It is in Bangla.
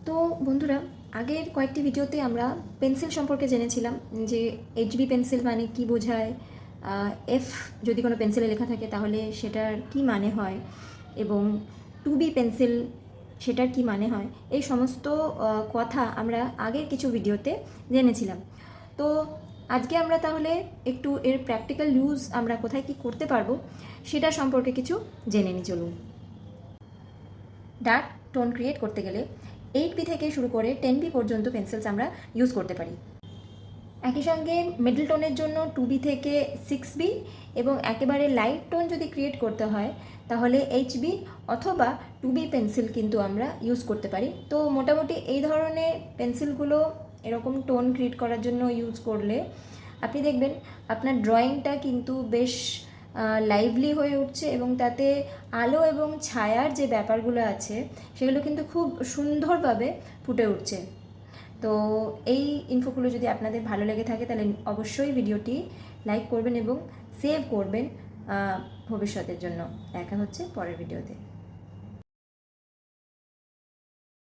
তো বন্ধুরা, আগের কয়েকটি ভিডিওতে আমরা পেন্সিল সম্পর্কে জেনেছিলাম যে এইচবি পেন্সিল মানে কি বোঝায়, এফ যদি কোনো পেন্সিলে লেখা থাকে তাহলে সেটার কি মানে হয়, এবং টুবি পেন্সিল সেটার কি মানে হয়, এই সমস্ত কথা আমরা আগের কিছু ভিডিওতে জেনেছিলাম। তো আজকে আমরা তাহলে একটু এর প্র্যাকটিক্যাল ইউজ আমরা কোথায় কি করতে পারবো সেটা সম্পর্কে কিছু জেনে নিই। চলুন। ডার্ক টোন ক্রিয়েট করতে গেলে 8B থেকে শুরু করে 10B পর্যন্ত পেন্সিলস আমরা ইউজ করতে পারি। একই সঙ্গে মিডল টোনের জন্য 2B থেকে 6B, এবং একেবারে লাইট টোন যদি ক্রিয়েট করতে হয় তাহলে HB অথবা 2B পেন্সিল কিন্তু আমরা ইউজ করতে পারি। তো মোটামুটি এই ধরনের পেন্সিলগুলো এরকম টোন ক্রিয়েট করার জন্য ইউজ করলে আপনি দেখবেন আপনার ড্রয়িংটা কিন্তু বেশ লাইভলি হয়ে উঠছে, এবং তাতে আলো এবং ছায়ার যে ব্যাপারগুলো আছে সেগুলো কিন্তু খুব সুন্দরভাবে ফুটে উঠছে। তো এই ইনফোগুলো যদি আপনাদের ভালো লেগে থাকে তাহলে অবশ্যই ভিডিওটি লাইক করবেন এবং সেভ করবেন ভবিষ্যতের জন্য। দেখা হচ্ছে পরের ভিডিওতে।